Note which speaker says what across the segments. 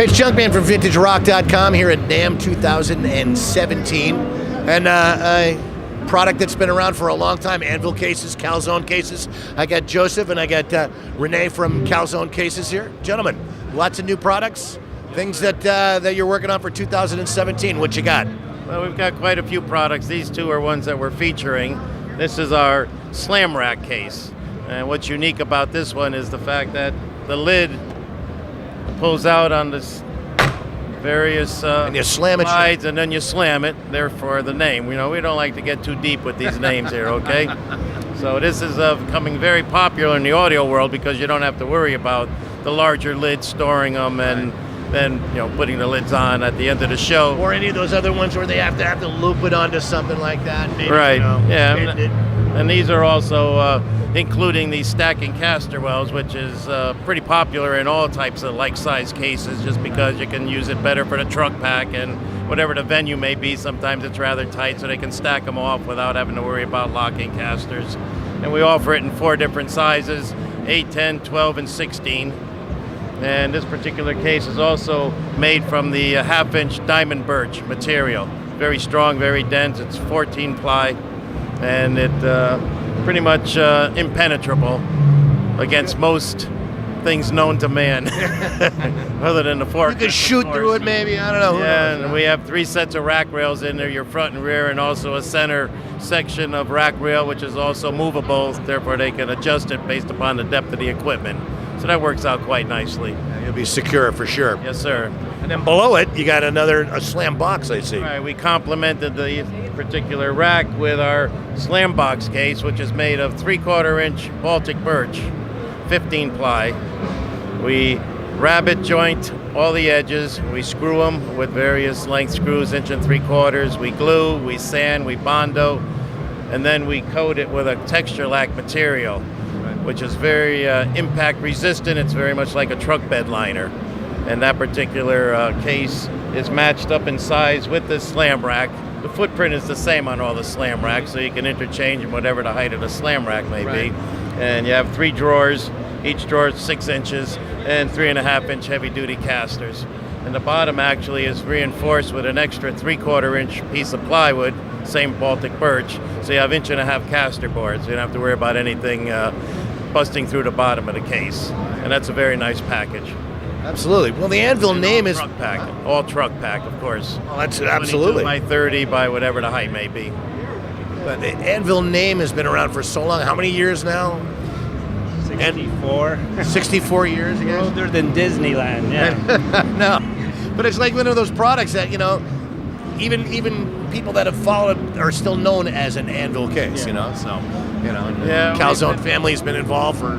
Speaker 1: Hey, it's Junkman from VintageRock.com here at NAMM 2017. And a product that's been around for a long time, Anvil cases, Calzone cases. I got Joseph and I got Renee from Calzone cases here. Gentlemen, lots of new products, things that you're working on for 2017. What you got?
Speaker 2: Well, we've got quite a few products. These two are ones that we're featuring. This is our slam rack case. And what's unique about this one is the fact that the lid pulls out on this various
Speaker 1: and you slam it
Speaker 2: sides, and then you slam it. Therefore, the name. You know, we don't like to get too deep with these names here, okay? So this is becoming very popular in the audio world because you don't have to worry about the larger lids, storing them, and then putting the lids on at the end of the show.
Speaker 1: Or any of those other ones where they have to loop it onto something like that. Maybe,
Speaker 2: right. Yeah.
Speaker 1: It,
Speaker 2: and these are also including these stacking caster wells, which is pretty popular in all types of like-size cases, just because you can use it better for the truck pack and whatever the venue may be. Sometimes it's rather tight, so they can stack them off without having to worry about locking casters. And we offer it in 4 different sizes: 8, 10, 12, and 16. And this particular case is also made from the half-inch diamond birch material. Very strong, very dense. It's 14 ply, and it pretty much impenetrable against most things known to man, other than the fork.
Speaker 1: You could shoot through it, maybe. I don't know.
Speaker 2: Yeah, and we have 3 sets of rack rails in there, your front and rear, and also a center section of rack rail, which is also movable. Therefore, they can adjust it based upon the depth of the equipment. So that works out quite nicely.
Speaker 1: Yeah, you'll be secure for sure.
Speaker 2: Yes, sir.
Speaker 1: And then below it, you got a slam box, I see.
Speaker 2: Right, we complemented the particular rack with our slam box case, which is made of 3/4 inch Baltic birch, 15 ply. We rabbet joint all the edges. We screw them with various length screws, 1 3/4. We glue, we sand, we bondo, and then we coat it with a texture lac material, which is very impact resistant. It's very much like a truck bed liner. And that particular case is matched up in size with the slam rack. The footprint is the same on all the slam racks, so you can interchange them whatever the height of the slam rack may be. And you have 3 drawers. Each drawer is 6 inches and 3.5 inch heavy duty casters. And the bottom actually is reinforced with an extra 3/4 inch piece of plywood, same Baltic birch. So you have 1.5 inch caster boards. So you don't have to worry about anything busting through the bottom of the case. And that's a very nice package.
Speaker 1: Absolutely. Well, the Anvil name is...
Speaker 2: Truck pack. All truck pack, of course.
Speaker 1: Oh, that's absolutely.
Speaker 2: 22 by 30 by whatever the height may be.
Speaker 1: But the Anvil name has been around for so long. How many years now?
Speaker 3: 64.
Speaker 1: 64 years, I guess?
Speaker 3: Older than Disneyland, yeah.
Speaker 1: No. But it's like one of those products that, even people that have followed are still known as an Anvil case, So,
Speaker 2: Yeah,
Speaker 1: Calzone family's been involved for...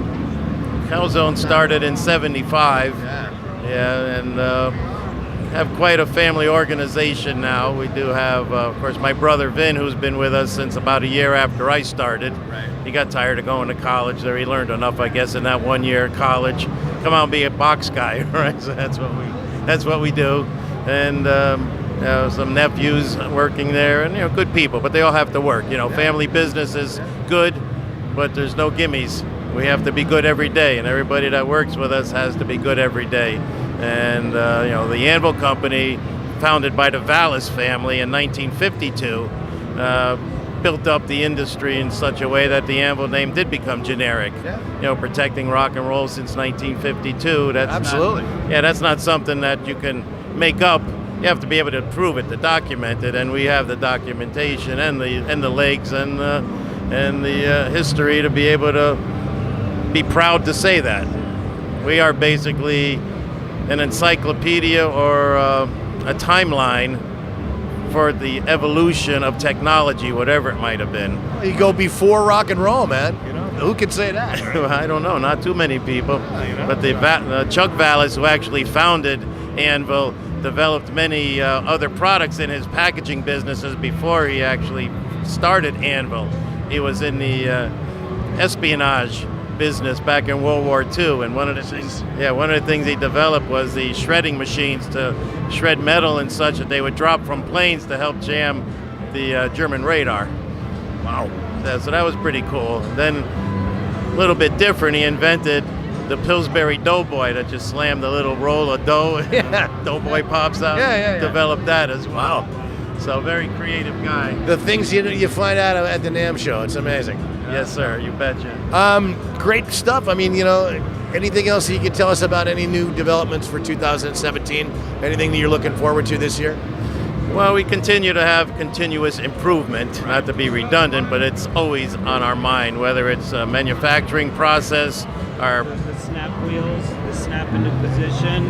Speaker 2: Calzone started in 75. Yeah, and have quite a family organization now. We do have, of course, my brother Vin, who's been with us since about a year after I started.
Speaker 1: Right.
Speaker 2: He got tired of going to college there. He learned enough, I guess, in that 1 year of college. Come out and be a box guy, right? So that's what we do. And some nephews working there, and good people, but they all have to work. Family business is good, but there's no gimmies. We have to be good every day, and everybody that works with us has to be good every day. And the Anvil Company, founded by the Vallis family in 1952, built up the industry in such a way that the Anvil name did become generic. Yeah. Protecting rock and roll since 1952. That's
Speaker 1: absolutely.
Speaker 2: That's not something that you can make up. You have to be able to prove it, to document it, and we have the documentation and the legs and the history to be able to be proud to say that. We are basically an encyclopedia or a timeline for the evolution of technology, whatever it might have been.
Speaker 1: You go before rock and roll, man. Who could say that?
Speaker 2: I don't know, not too many people. But Chuck Vallis, who actually founded Anvil, developed many other products in his packaging businesses before he actually started Anvil. He was in the espionage business back in World War II, and one of the things he developed was the shredding machines to shred metal and such that they would drop from planes to help jam the German radar. Wow. So that was pretty cool. Then, a little bit different, he invented the Pillsbury Doughboy that just slammed the little roll of dough and Doughboy pops out.
Speaker 1: Yeah.
Speaker 2: Developed that as well.
Speaker 1: Wow.
Speaker 2: So very creative guy.
Speaker 1: The things you find out at the NAMM show, it's amazing.
Speaker 2: Yes, sir. You betcha.
Speaker 1: Great stuff. I mean, anything else you could tell us about any new developments for 2017? Anything that you're looking forward to this year?
Speaker 2: Well, we continue to have continuous improvement, not to be redundant, but it's always on our mind, whether it's a manufacturing process, our...
Speaker 3: The snap wheels, the snap into position.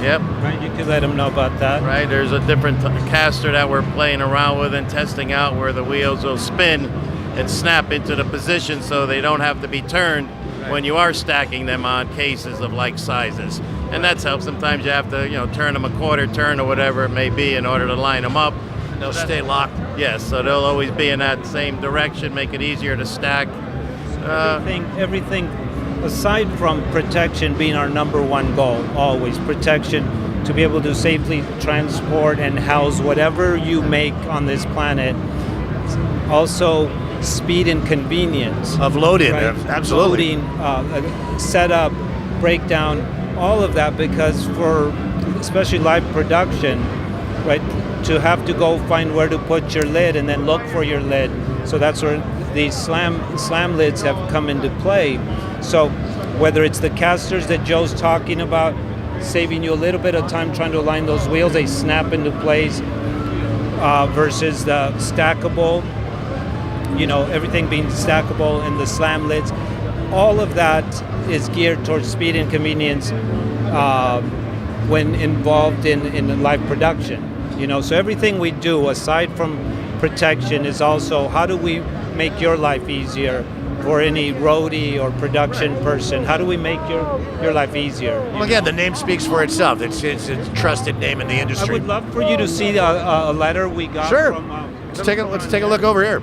Speaker 2: Yep.
Speaker 3: Right, you could let them know about that.
Speaker 2: Right, there's a different caster that we're playing around with and testing out where the wheels will spin and snap into the position so they don't have to be turned when you are stacking them on cases of like sizes. And that's helped. Sometimes you have to, turn them a quarter turn or whatever it may be in order to line them up.
Speaker 1: They'll stay locked.
Speaker 2: Yes, so they'll always be in that same direction, make it easier to stack.
Speaker 3: Everything aside from protection being our number one goal, always protection, to be able to safely transport and house whatever you make on this planet. Also, speed and convenience
Speaker 1: Of loading,
Speaker 3: right?
Speaker 1: absolutely.
Speaker 3: Loading, setup, breakdown, all of that, because for especially live production, right, to have to go find where to put your lid and then look for your lid. So that's where these slam lids have come into play. So whether it's the casters that Joe's talking about, saving you a little bit of time trying to align those wheels, they snap into place, versus the stackable, everything being stackable and the slam lids, all of that is geared towards speed and convenience when involved in live production. So everything we do aside from protection is also how do we make your life easier for any roadie or production person. How do we make your life easier?
Speaker 1: Well, again, the name speaks for itself. It's a trusted name in the
Speaker 3: I
Speaker 1: industry.
Speaker 3: would love for you to see a letter we got
Speaker 1: Sure.
Speaker 3: from...
Speaker 1: Let's take a look over here.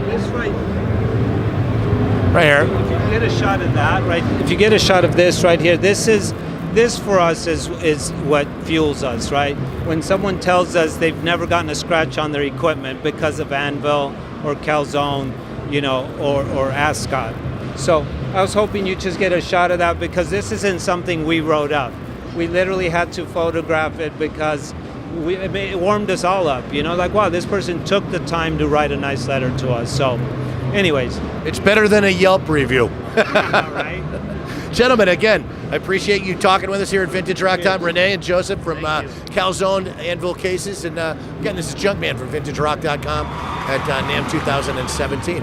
Speaker 3: This right
Speaker 1: Right here.
Speaker 3: If you get a shot of that, right? If you get a shot of this right here, this for us is what fuels us, right? When someone tells us they've never gotten a scratch on their equipment because of Anvil or Calzone, or Ascot. So I was hoping you'd just get a shot of that because this isn't something we wrote up. We literally had to photograph it because it warmed us all up, like, wow, this person took the time to write a nice letter to us. So anyways.
Speaker 1: It's better than a Yelp review.
Speaker 3: Right?
Speaker 1: Gentlemen, again, I appreciate you talking with us here at Vintage Rock Time. Renee and Joseph from Calzone Anvil Cases. And again, this is Junkman from VintageRock.com at NAMM 2017.